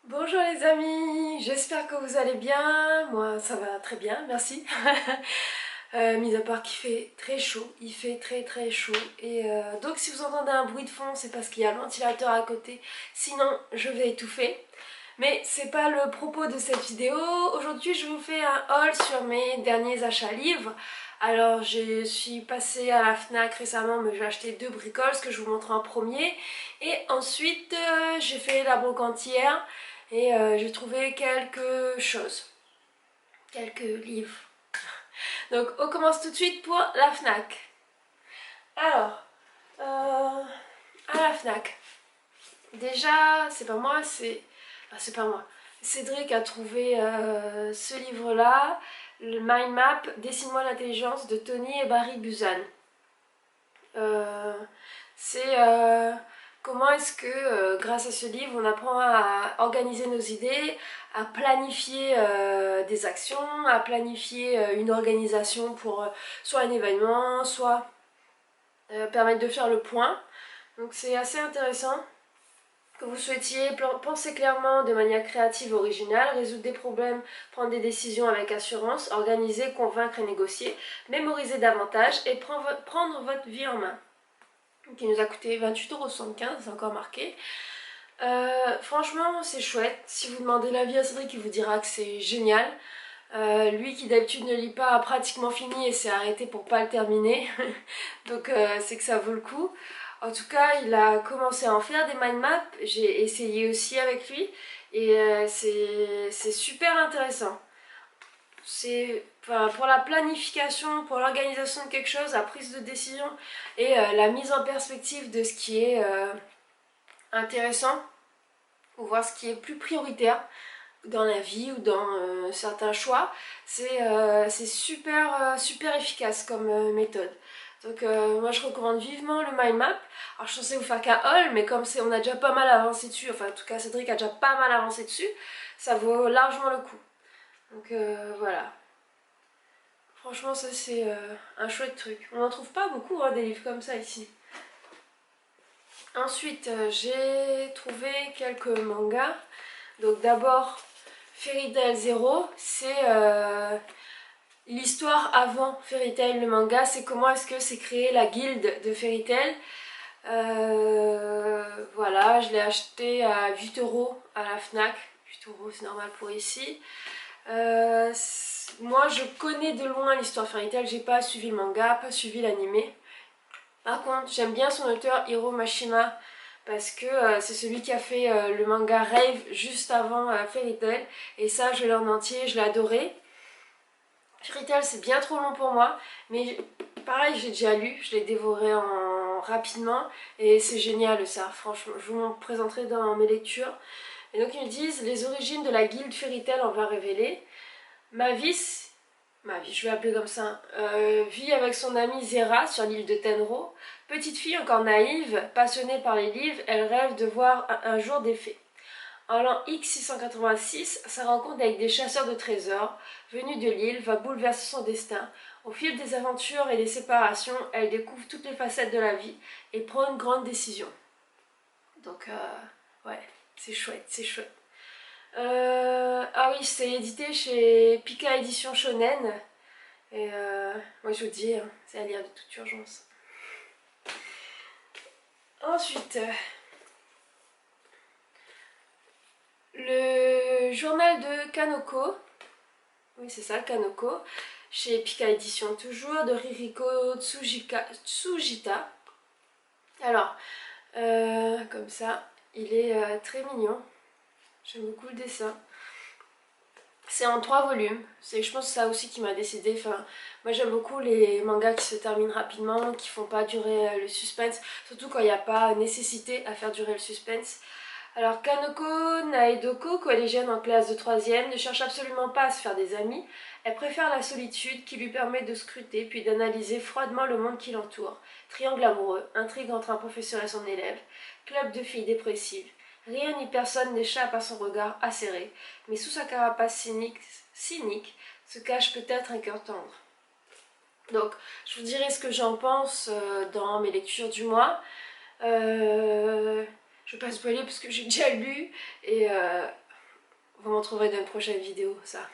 Bonjour les amis, j'espère que vous allez bien. Moi ça va très bien, merci. Mis à part qu'il fait très chaud, il fait très chaud. Et donc si vous entendez un bruit de fond, c'est parce qu'il y a le ventilateur à côté. Sinon je vais étouffer. Mais c'est pas le propos de cette vidéo. Aujourd'hui je vous fais un haul sur mes derniers achats livres. Alors je suis passée à la Fnac récemment, mais j'ai acheté deux bricoles, ce que je vous montre en premier. Et ensuite j'ai fait la brocantière et j'ai trouvé quelque chose, quelques livres. Donc on commence tout de suite pour la Fnac. Alors, à la Fnac, déjà c'est pas moi, c'est... Enfin, c'est pas moi. Cédric a trouvé ce livre-là, le Mind Map, Dessine-moi l'intelligence de Tony et Barry Buzan. C'est comment est-ce que grâce à ce livre on apprend à organiser nos idées, à planifier des actions, à planifier une organisation pour soit un événement, soit permettre de faire le point. Donc c'est assez intéressant. Que vous souhaitiez penser clairement de manière créative et originale, résoudre des problèmes, prendre des décisions avec assurance, organiser, convaincre et négocier, mémoriser davantage et prendre votre vie en main. Qui nous a coûté 28,75 €, c'est encore marqué. Franchement, c'est chouette. Si vous demandez l'avis à Cédric, il vous dira que c'est génial. Lui qui d'habitude ne lit pas a pratiquement fini et s'est arrêté pour pas le terminer. Donc c'est que ça vaut le coup. En tout cas, il a commencé à en faire des mind maps. J'ai essayé aussi avec lui. Et c'est super intéressant. C'est pour la planification, pour l'organisation de quelque chose, la prise de décision et la mise en perspective de ce qui est intéressant, ou voir ce qui est plus prioritaire dans la vie ou dans certains choix. C'est super efficace comme méthode. Donc moi je recommande vivement le mind map. Alors je suis censée vous faire qu'un haul, mais comme on a déjà pas mal avancé dessus, enfin en tout cas Cédric a déjà pas mal avancé dessus, ça vaut largement le coup. Donc voilà. Franchement, ça c'est un chouette truc. On n'en trouve pas beaucoup des livres comme ça ici. Ensuite, j'ai trouvé quelques mangas. Donc d'abord, Fairy Tail Zero, c'est l'histoire avant Fairy Tail, le manga. C'est comment est-ce que c'est créé la guilde de Fairy Tail. Voilà, je l'ai acheté à 8 € à la Fnac. 8 € c'est normal pour ici. Moi je connais de loin l'histoire Fairy Tail, j'ai pas suivi le manga, pas suivi l'animé. Par contre j'aime bien son auteur Hiro Mashima parce que c'est celui qui a fait le manga Rave juste avant Fairy Tail. Et ça je l'ai en entier, je l'ai adoré. Fairy Tail c'est bien trop long pour moi, mais pareil j'ai déjà lu, je l'ai dévoré rapidement et c'est génial ça, franchement je vous le présenterai dans mes lectures. Et donc ils disent les origines de la guilde Fairy Tail on va révéler. Mavis, je vais l'appeler comme ça, vit avec son amie Zera sur l'île de Tenro. Petite fille encore naïve, passionnée par les livres, elle rêve de voir un jour des fées. En l'an X686, sa rencontre avec des chasseurs de trésors venus de l'île va bouleverser son destin. Au fil des aventures et des séparations, elle découvre toutes les facettes de la vie et prend une grande décision. Donc, ouais, c'est chouette, c'est chouette. Ah oui, c'est édité chez Pika Édition Shonen. Et moi je vous dis, hein, c'est à lire de toute urgence. Ensuite, le journal de Kanoko. Oui, c'est ça, Kanoko. Chez Pika Édition toujours, de Ririko Tsujita. Alors, comme ça, il est très mignon. J'aime beaucoup le dessin. C'est en 3 volumes, je pense que c'est ça aussi qui m'a décidé. Enfin, moi j'aime beaucoup les mangas qui se terminent rapidement, qui font pas durer le suspense, surtout quand il n'y a pas nécessité à faire durer le suspense. Alors Kanoko Naedoko, collégienne en classe de 3e, ne cherche absolument pas à se faire des amis, elle préfère la solitude qui lui permet de scruter puis d'analyser froidement le monde qui l'entoure. Triangle amoureux, intrigue entre un professeur et son élève, club de filles dépressives. Rien ni personne n'échappe à son regard acéré, mais sous sa carapace cynique se cache peut-être un cœur tendre. Donc, je vous dirai ce que j'en pense dans mes lectures du mois. Je ne vais pas spoiler parce que j'ai déjà lu et Vous m'en trouverez dans une prochaine vidéo, ça.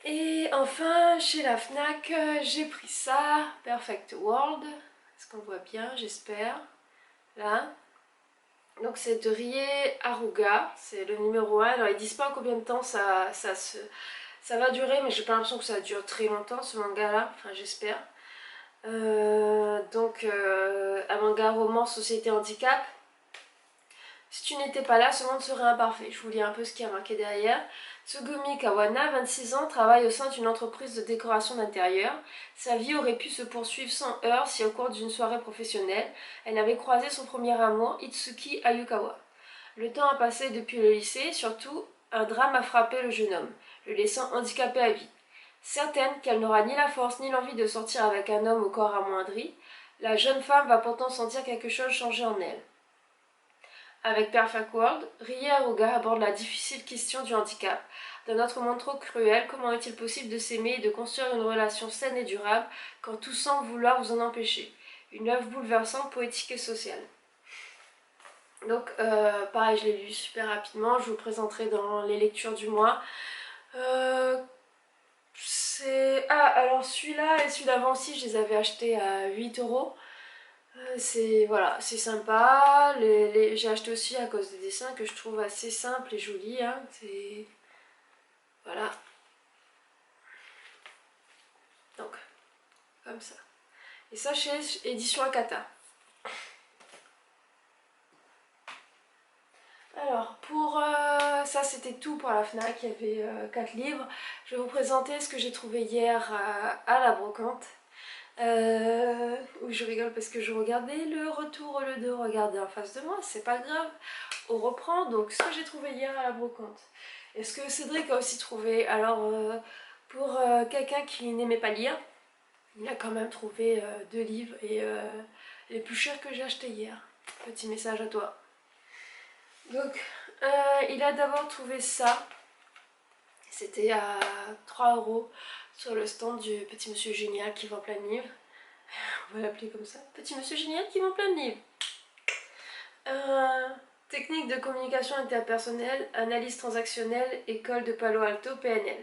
Et enfin, chez la Fnac, j'ai pris ça, Perfect World. Est-ce qu'on voit bien, j'espère. Là. Donc c'est de Rie Aruga, c'est le numéro 1. Alors ils disent pas en combien de temps ça va durer, mais j'ai pas l'impression que ça dure très longtemps ce manga là, enfin j'espère. Un manga roman société handicap. Si tu n'étais pas là, ce monde serait imparfait. Je vous lis un peu ce qui a marqué derrière. Tsugumi Kawana, 26 ans, travaille au sein d'une entreprise de décoration d'intérieur. Sa vie aurait pu se poursuivre sans heurts si au cours d'une soirée professionnelle, elle avait croisé son premier amour, Itsuki Ayukawa. Le temps a passé depuis le lycée, et surtout, un drame a frappé le jeune homme, le laissant handicapé à vie. Certaine qu'elle n'aura ni la force ni l'envie de sortir avec un homme au corps amoindri, la jeune femme va pourtant sentir quelque chose changer en elle. Avec Perfect World, Rie Aruga aborde la difficile question du handicap. Dans notre monde trop cruel, comment est-il possible de s'aimer et de construire une relation saine et durable quand tout semble vouloir vous en empêcher? Une œuvre bouleversante, poétique et sociale. Donc pareil, je l'ai lu super rapidement, je vous le présenterai dans les lectures du mois. Alors celui-là et celui d'avant aussi, je les avais achetés à 8 €. Voilà, c'est sympa. J'ai acheté aussi à cause des dessins que je trouve assez simples et jolis. Hein. Voilà. Donc, comme ça. Et ça chez Édition Akata. Alors, ça c'était tout pour la Fnac, il y avait 4 livres. Je vais vous présenter ce que j'ai trouvé hier à la brocante. Où je rigole parce que je regardais le retour au lieu de regarder en face de moi, c'est pas grave, on reprend. Donc ce que j'ai trouvé hier à la brocante, et ce que Cédric a aussi trouvé. Alors pour quelqu'un qui n'aimait pas lire, il a quand même trouvé 2 livres et les plus chers que j'ai achetés hier. Petit message à toi. Donc il a d'abord trouvé ça, c'était à 3 € sur le stand du Petit Monsieur Génial qui vend plein de livres. On va l'appeler comme ça. Petit Monsieur Génial qui vend plein de livres. Technique de communication interpersonnelle, analyse transactionnelle, école de Palo Alto, PNL.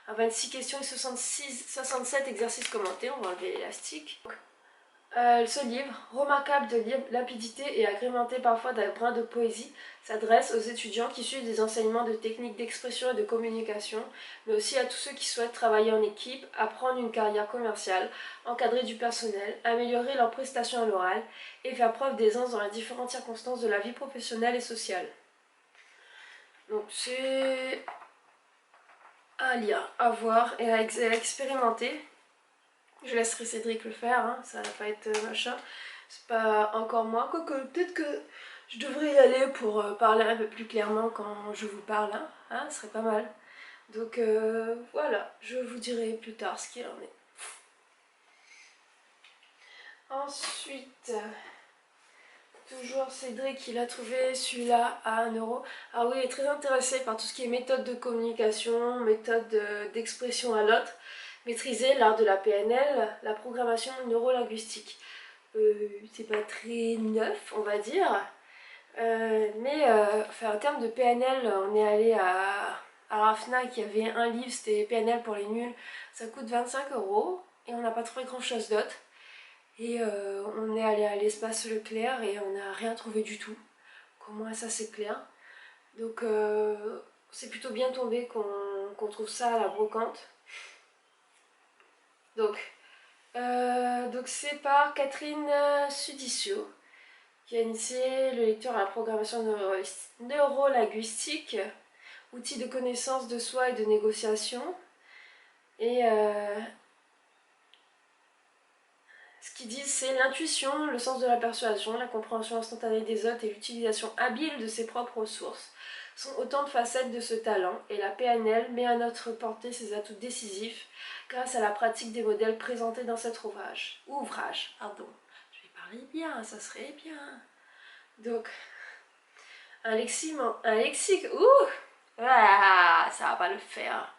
À 26 questions et 67 exercices commentés. On va enlever l'élastique. Ce livre, remarquable de limpidité et agrémenté parfois d'un brin de poésie, s'adresse aux étudiants qui suivent des enseignements de techniques d'expression et de communication, mais aussi à tous ceux qui souhaitent travailler en équipe, apprendre une carrière commerciale, encadrer du personnel, améliorer leurs prestations à l'oral et faire preuve d'aisance dans les différentes circonstances de la vie professionnelle et sociale. Donc c'est à lire, à voir et à expérimenter. Je laisserai Cédric le faire, hein, ça va pas être machin. C'est pas encore moi, quoique peut-être que je devrais y aller pour parler un peu plus clairement quand je vous parle, hein, ce serait pas mal. Donc voilà, je vous dirai plus tard ce qu'il en est. Ensuite, toujours Cédric, il a trouvé celui-là à 1 €. Ah oui, il est très intéressé par tout ce qui est méthode de communication, méthode d'expression à l'autre. Maîtriser l'art de la PNL, la programmation neurolinguistique. C'est pas très neuf, on va dire. En termes de PNL, on est allé à la Fnac, il y avait un livre, c'était PNL pour les nuls. Ça coûte 25 € et on n'a pas trouvé grand chose d'autre. Et on est allé à l'espace Leclerc et on n'a rien trouvé du tout. Comment ça c'est clair. Donc c'est plutôt bien tombé qu'on trouve ça à la brocante. Donc c'est par Catherine Sudicio qui a initié le lecteur à la programmation neurolinguistique, outil de connaissance de soi et de négociation. Et ce qu'ils disent, c'est l'intuition, le sens de la persuasion, la compréhension instantanée des autres et l'utilisation habile de ses propres ressources sont autant de facettes de ce talent, et la PNL met à notre portée ses atouts décisifs grâce à la pratique des modèles présentés dans cet ouvrage. Je vais parler bien, ça serait bien. Donc, un lexique, ça va pas le faire.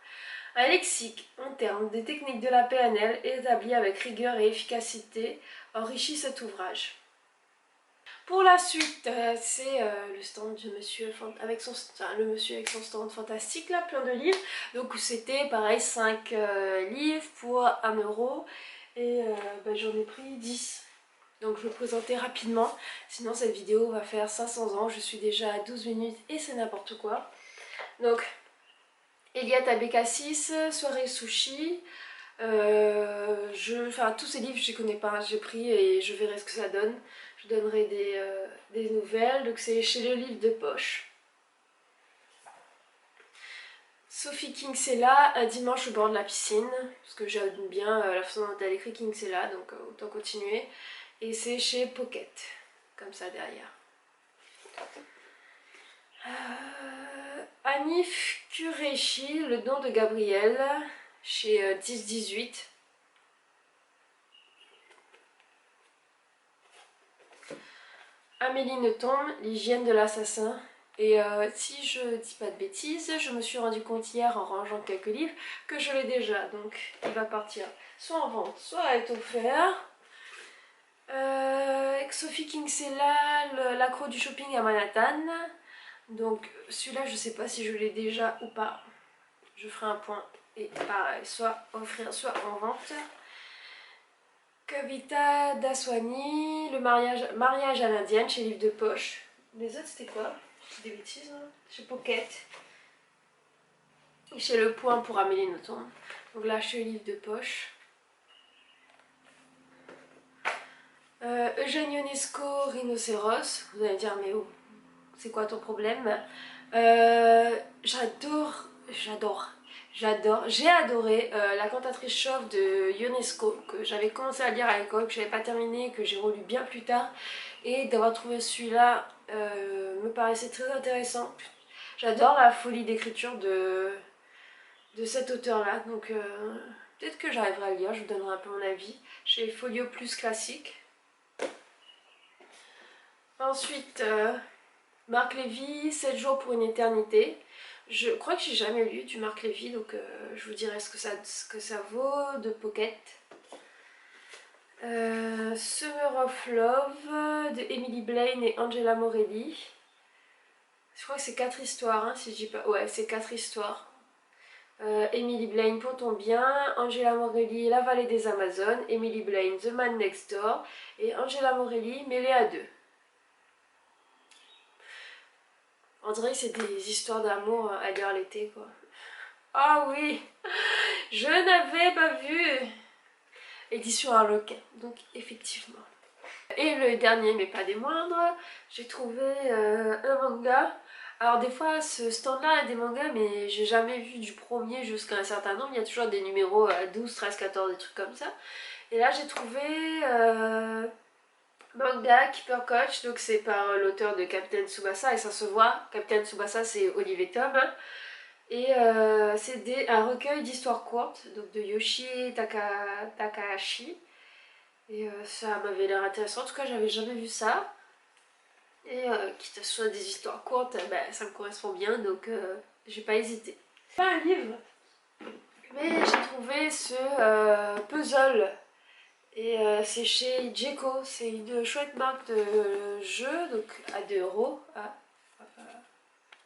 Un lexique en termes des techniques de la PNL établi avec rigueur et efficacité enrichit cet ouvrage. Pour la suite, c'est le stand de monsieur avec son, enfin, le monsieur avec son stand fantastique là, plein de livres. Donc c'était pareil 5 livres pour 1 euro et j'en ai pris 10. Donc je vais vous présenter rapidement, sinon cette vidéo va faire 500 ans, je suis déjà à 12 minutes et c'est n'importe quoi. Donc Eliade Abécassis, Soirée Sushi, enfin tous ces livres je les connais pas, j'ai pris et je verrai ce que ça donne. Je donnerai des nouvelles, donc c'est chez le livre de poche. Sophie Kinsella, Un dimanche au bord de la piscine, parce que j'aime bien la façon dont elle écrit Kinsella, donc autant continuer. Et c'est chez Pocket, comme ça derrière. Anif Kureishi, Le don de Gabriel, chez 10-18. Amélie Nothomb, L'hygiène de l'assassin. Et si je dis pas de bêtises, je me suis rendu compte hier en rangeant quelques livres que je l'ai déjà. Donc il va partir soit en vente, soit être offert. Sophie Kinsella, L'accro du shopping à Manhattan. Donc celui-là je sais pas si je l'ai déjà ou pas. Je ferai un point et pareil, soit offrir, soit en vente. Kavita Daswani, Le mariage à l'indienne chez Livre de Poche. Les autres c'était quoi? Des bêtises, hein. Chez Pocket. Et chez Le Point pour Amélie Nothomb. Donc là chez Livre de Poche. Eugène Ionesco, Rhinocéros. Vous allez dire mais oh, c'est quoi ton problème? J'ai adoré La cantatrice chauve de Ionesco, que j'avais commencé à lire à l'école, que j'avais pas terminé, que j'ai relu bien plus tard. Et d'avoir trouvé celui-là me paraissait très intéressant. J'adore la folie d'écriture de cet auteur-là, donc peut-être que j'arriverai à le lire, je vous donnerai un peu mon avis. Chez Folio Plus Classique. Ensuite, Marc Lévy, 7 jours pour une éternité. Je crois que j'ai jamais lu du Marc Lévy, donc je vous dirai ce que ça vaut, de Pocket. Summer of Love de Emily Blaine et Angela Morelli. Je crois que c'est 4 histoires, hein, si je dis pas. Ouais, c'est 4 histoires. Emily Blaine, Pour ton bien, Angela Morelli, La vallée des Amazones, Emily Blaine, The Man Next Door, et Angela Morelli, Mêlée à deux. On dirait que c'est des histoires d'amour à lire l'été, quoi. Ah oui, je n'avais pas vu. Édition Harlequin, donc effectivement. Et le dernier, mais pas des moindres, j'ai trouvé un manga. Alors des fois, ce stand-là a des mangas, mais j'ai jamais vu du premier jusqu'à un certain nombre. Il y a toujours des numéros à 12, 13, 14, des trucs comme ça. Et là, j'ai trouvé manga Keeper Coach, donc c'est par l'auteur de Captain Tsubasa, et ça se voit. Captain Tsubasa, c'est Olivier Tom. Et c'est un recueil d'histoires courtes, donc de Yoshi Takahashi. Et ça m'avait l'air intéressant, en tout cas j'avais jamais vu ça. Et quitte à ce soit des histoires courtes, ça me correspond bien, donc j'ai pas hésité. Pas un livre, mais j'ai trouvé ce puzzle. Et c'est chez Jeco, c'est une chouette marque de jeu, donc à 2 euros. À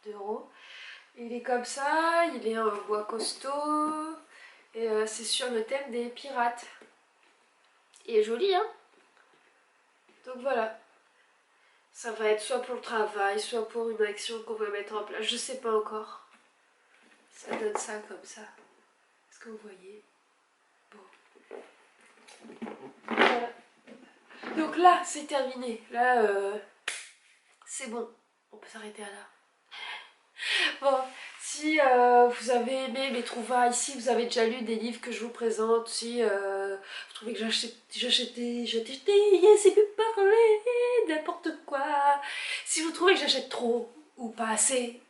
2 euros. Il est comme ça, il est en bois costaud, et c'est sur le thème des pirates. Il est joli, hein? Donc voilà. Ça va être soit pour le travail, soit pour une action qu'on veut mettre en place. Je sais pas encore. Ça donne ça comme ça. Est-ce que vous voyez? Bon. Voilà. Donc là, c'est terminé. Là, c'est bon. On peut s'arrêter à là. Bon, si vous avez aimé mes trouvailles, si vous avez déjà lu des livres que je vous présente, si vous trouvez que j'achetais, c'est plus parler, n'importe quoi. Si vous trouvez que j'achète trop ou pas assez,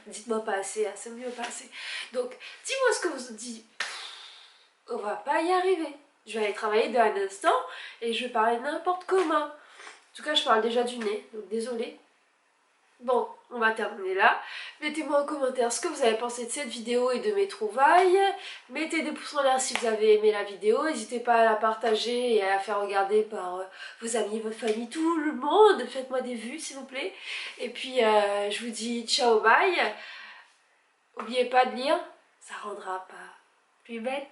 dites-moi pas assez, c'est mieux pas assez. Donc, dis-moi ce que vous dites. On va pas y arriver. Je vais aller travailler dans un instant et je vais parler n'importe comment. En tout cas, je parle déjà du nez, donc désolée. Bon. on va terminer là. Mettez-moi en commentaire ce que vous avez pensé de cette vidéo et de mes trouvailles. Mettez des pouces en l'air si vous avez aimé la vidéo. N'hésitez pas à la partager et à la faire regarder par vos amis, votre famille, tout le monde. Faites-moi des vues s'il vous plaît. Et puis je vous dis ciao, bye. N'oubliez pas de lire, ça rendra pas plus bête.